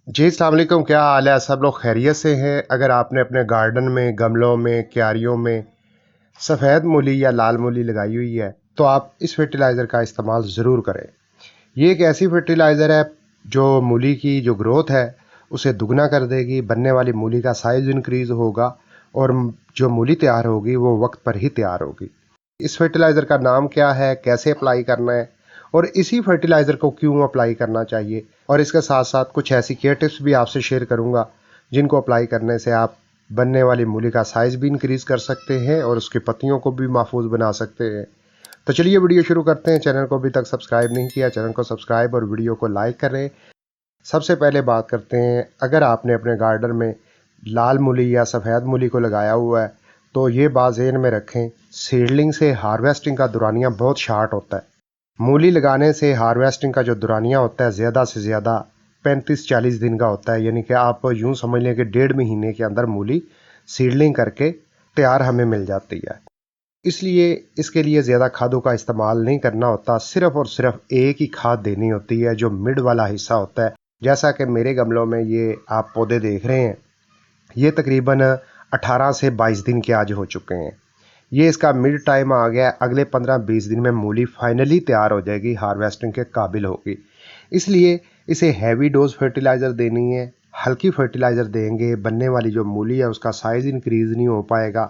जी, अस्सलाम वालेकुम। क्या हाल है? सब लोग खैरियत से हैं? अगर आपने अपने गार्डन में, गमलों में, क्यारियों में सफ़ेद मूली या लाल मूली लगाई हुई है, तो आप इस फर्टिलाइज़र का इस्तेमाल ज़रूर करें। ये एक ऐसी फर्टिलाइज़र है जो मूली की जो ग्रोथ है, उसे दुगना कर देगी, बनने वाली मूली का साइज़ इंक्रीज़ होगा और जो मूली तैयार होगी, वो वक्त पर ही तैयार होगी। इस फर्टिलाइज़र का नाम क्या है, कैसे अप्लाई करना है और इसी फर्टिलाइज़र को क्यों अप्लाई करना चाहिए, और इसके साथ साथ कुछ ऐसी केयर टिप्स भी आपसे शेयर करूंगा जिनको अप्लाई करने से आप बनने वाली मूली का साइज़ भी इंक्रीज़ कर सकते हैं और उसकी पत्तियों को भी महफूज बना सकते हैं। तो चलिए वीडियो शुरू करते हैं। चैनल को अभी तक सब्सक्राइब नहीं किया, चैनल को सब्सक्राइब और वीडियो को लाइक करें। सबसे पहले बात करते हैं, अगर आपने अपने गार्डन में लाल मूली या सफ़ेद मूली को लगाया हुआ है तो ये बात ज़हन में रखें, सीडलिंग से हार्वेस्टिंग का दुरानिया बहुत शार्ट होता है। मूली लगाने से हार्वेस्टिंग का जो दुरानिया होता है ज़्यादा से ज़्यादा 35-40 दिन का होता है, यानी कि आप यूँ समझ लें कि 1.5 महीने के अंदर मूली सीडलिंग करके तैयार हमें मिल जाती है। इसलिए इसके लिए ज़्यादा खादों का इस्तेमाल नहीं करना होता, सिर्फ़ और सिर्फ एक ही खाद देनी होती है जो मिड वाला हिस्सा होता है। जैसा कि मेरे गमलों में ये आप पौधे देख रहे हैं, ये तकरीबन 18 से 22 दिन के आज हो चुके हैं। ये इसका मिड टाइम आ गया है, अगले 15-20 दिन में मूली फाइनली तैयार हो जाएगी, हार्वेस्टिंग के काबिल होगी। इसलिए इसे हैवी डोज फर्टिलाइज़र देनी है। हल्की फर्टिलाइज़र देंगे, बनने वाली जो मूली है उसका साइज़ इंक्रीज़ नहीं हो पाएगा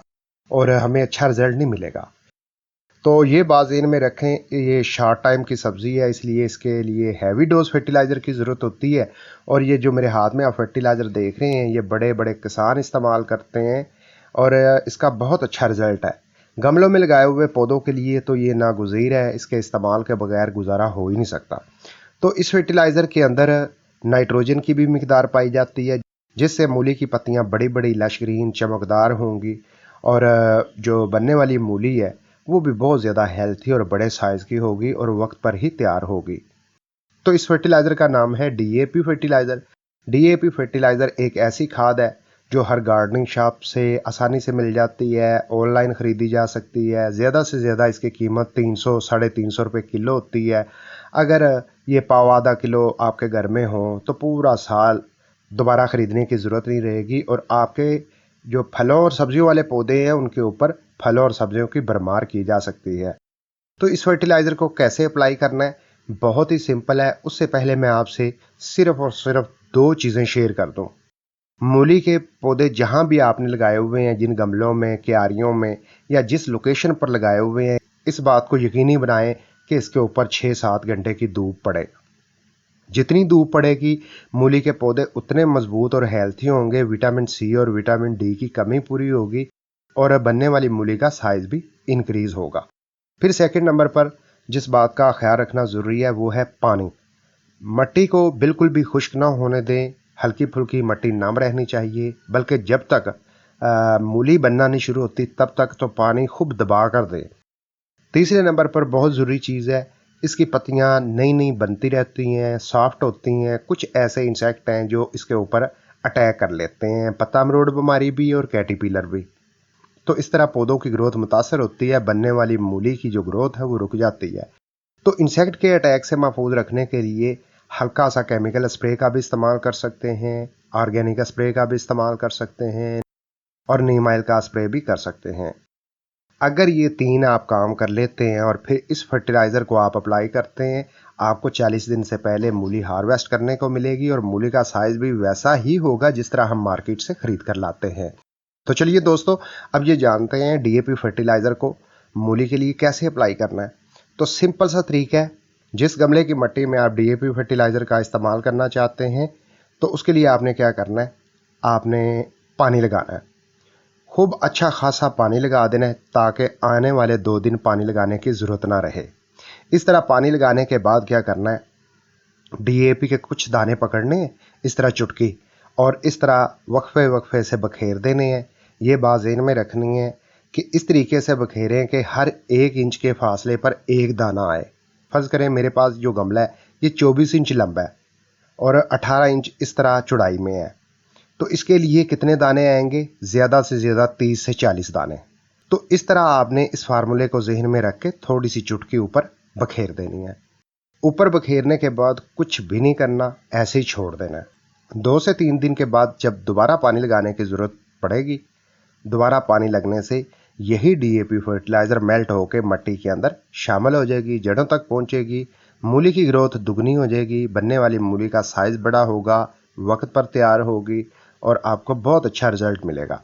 और हमें अच्छा रिजल्ट नहीं मिलेगा। तो ये बात ज़हन में रखें, ये शार्ट टाइम की सब्ज़ी है, इसलिए इसके लिए हैवी डोज फर्टिलाइज़र की ज़रूरत होती है। और ये जो मेरे हाथ में आप फर्टिलाइज़र देख रहे हैं, ये बड़े बड़े किसान इस्तेमाल करते हैं और इसका बहुत अच्छा रिज़ल्ट है। गमलों में लगाए हुए पौधों के लिए तो ये नागुज़ीर है, इसके इस्तेमाल के बगैर गुजारा हो ही नहीं सकता। तो इस फर्टिलाइज़र के अंदर नाइट्रोजन की भी मिकदार पाई जाती है, जिससे मूली की पत्तियाँ बड़ी बड़ी लश ग्रीन चमकदार होंगी और जो बनने वाली मूली है वो भी बहुत ज़्यादा हेल्थी और बड़े साइज़ की होगी और वक्त पर ही तैयार होगी। तो इस फर्टिलाइज़र का नाम है डीएपी फर्टिलाइज़र। डीएपी फर्टिलाइज़र एक ऐसी खाद है जो हर गार्डनिंग शॉप से आसानी से मिल जाती है, ऑनलाइन ख़रीदी जा सकती है। ज़्यादा से ज़्यादा इसकी कीमत 300 साढ़े 300 रुपये किलो होती है। अगर ये पाव आधा किलो आपके घर में हो तो पूरा साल दोबारा ख़रीदने की ज़रूरत नहीं रहेगी और आपके जो फलों और सब्जियों वाले पौधे हैं उनके ऊपर फलों और सब्जियों की भरमार की जा सकती है। तो इस फर्टिलाइज़र को कैसे अप्लाई करना है, बहुत ही सिंपल है। उससे पहले मैं आपसे सिर्फ और सिर्फ दो चीज़ें शेयर कर दूं। मूली के पौधे जहां भी आपने लगाए हुए हैं, जिन गमलों में, क्यारियों में या जिस लोकेशन पर लगाए हुए हैं, इस बात को यकीनी बनाएं कि इसके ऊपर 6-7 घंटे की धूप पड़े। जितनी धूप पड़ेगी मूली के पौधे उतने मजबूत और हेल्थी होंगे, विटामिन सी और विटामिन डी की कमी पूरी होगी और बनने वाली मूली का साइज भी इंक्रीज होगा। फिर सेकंड नंबर पर जिस बात का ख्याल रखना ज़रूरी है वो है पानी। मट्टी को बिल्कुल भी खुश्क ना होने दें, हल्की फुल्की मट्टी नम रहनी चाहिए, बल्कि जब तक मूली बनना नहीं शुरू होती तब तक तो पानी खूब दबा कर दें। तीसरे नंबर पर बहुत ज़रूरी चीज़ है, इसकी पत्तियाँ नई नई बनती रहती हैं, सॉफ्ट होती हैं। कुछ ऐसे इंसेक्ट हैं जो इसके ऊपर अटैक कर लेते हैं, पत्ता मरोड़ बीमारी भी और कैटरपिलर भी। तो इस तरह पौधों की ग्रोथ मुतासर होती है, बनने वाली मूली की जो ग्रोथ है वो रुक जाती है। तो इंसेक्ट के अटैक से महफूज रखने के लिए हल्का सा केमिकल स्प्रे का भी इस्तेमाल कर सकते हैं, ऑर्गेनिक स्प्रे का भी इस्तेमाल कर सकते हैं और नीम ऑयल का स्प्रे भी कर सकते हैं। अगर ये तीन आप काम कर लेते हैं और फिर इस फर्टिलाइज़र को आप अप्लाई करते हैं, आपको 40 दिन से पहले मूली हार्वेस्ट करने को मिलेगी और मूली का साइज़ भी वैसा ही होगा जिस तरह हम मार्केट से ख़रीद कर लाते हैं। तो चलिए दोस्तों, अब ये जानते हैं डीएपी फर्टिलाइज़र को मूली के लिए कैसे अप्लाई करना है। तो सिंपल सा तरीका है, जिस गमले की मिट्टी में आप डीएपी फर्टिलाइज़र का इस्तेमाल करना चाहते हैं तो उसके लिए आपने क्या करना है, आपने पानी लगाना है। खूब अच्छा खासा पानी लगा देना है ताकि आने वाले 2 दिन पानी लगाने की ज़रूरत ना रहे। इस तरह पानी लगाने के बाद क्या करना है, डीएपी के कुछ दाने पकड़ने हैं, इस तरह चुटकी, और इस तरह वक्फे वक्फे से बखेर देने हैं। ये बात ज़हन में रखनी है कि इस तरीके से बखेरें कि हर 1 इंच के फासले पर एक दाना आए। फ़र्ज़ करें मेरे पास जो गमला है ये 24 इंच लंबा है और 18 इंच इस तरह चौड़ाई में है। तो इसके लिए कितने दाने आएंगे, ज़्यादा से ज़्यादा 30 से 40 दाने। तो इस तरह आपने इस फार्मूले को जहन में रख के थोड़ी सी चुटकी ऊपर बखेर देनी है। ऊपर बखेरने के बाद कुछ भी नहीं करना, ऐसे ही छोड़ देना है। 2 से 3 दिन के बाद जब दोबारा पानी लगाने की ज़रूरत पड़ेगी, दोबारा पानी लगने से यही डीएपी फर्टिलाइज़र मेल्ट होकर मिट्टी के अंदर शामिल हो जाएगी, जड़ों तक पहुंचेगी, मूली की ग्रोथ दुगनी हो जाएगी, बनने वाली मूली का साइज़ बड़ा होगा, वक्त पर तैयार होगी और आपको बहुत अच्छा रिजल्ट मिलेगा।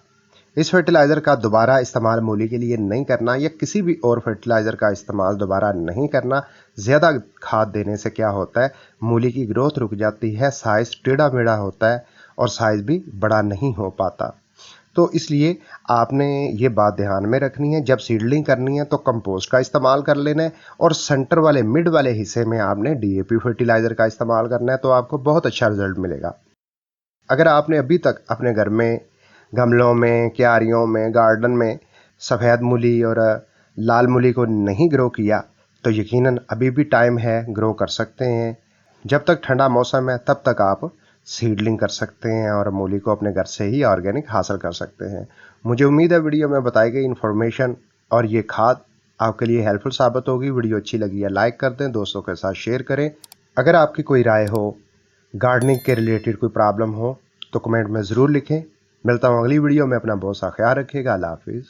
इस फर्टिलाइज़र का दोबारा इस्तेमाल मूली के लिए नहीं करना या किसी भी और फर्टिलाइज़र का इस्तेमाल दोबारा नहीं करना। ज़्यादा खाद देने से क्या होता है, मूली की ग्रोथ रुक जाती है, साइज़ टेढ़ा मेढ़ा होता है और साइज़ भी बड़ा नहीं हो पाता। तो इसलिए आपने ये बात ध्यान में रखनी है, जब सीडलिंग करनी है तो कंपोस्ट का इस्तेमाल कर लेना है और सेंटर वाले मिड वाले हिस्से में आपने डीएपी फर्टिलाइज़र का इस्तेमाल करना है, तो आपको बहुत अच्छा रिजल्ट मिलेगा। अगर आपने अभी तक अपने घर में गमलों में, क्यारियों में, गार्डन में सफ़ेद मूली और लाल मूली को नहीं ग्रो किया तो यकीनन अभी भी टाइम है, ग्रो कर सकते हैं। जब तक ठंडा मौसम है तब तक आप सीडलिंग कर सकते हैं और मूली को अपने घर से ही ऑर्गेनिक हासिल कर सकते हैं। मुझे उम्मीद है वीडियो में बताई गई इन्फॉर्मेशन और ये खाद आपके लिए हेल्पफुल साबित होगी। वीडियो अच्छी लगी है लाइक कर दें, दोस्तों के साथ शेयर करें। अगर आपकी कोई राय हो, गार्डनिंग के रिलेटेड कोई प्रॉब्लम हो तो कमेंट में ज़रूर लिखें। मिलता हूँ अगली वीडियो में, अपना बहुत सा ख्याल रखिएगा। अल्लाह हाफिज़।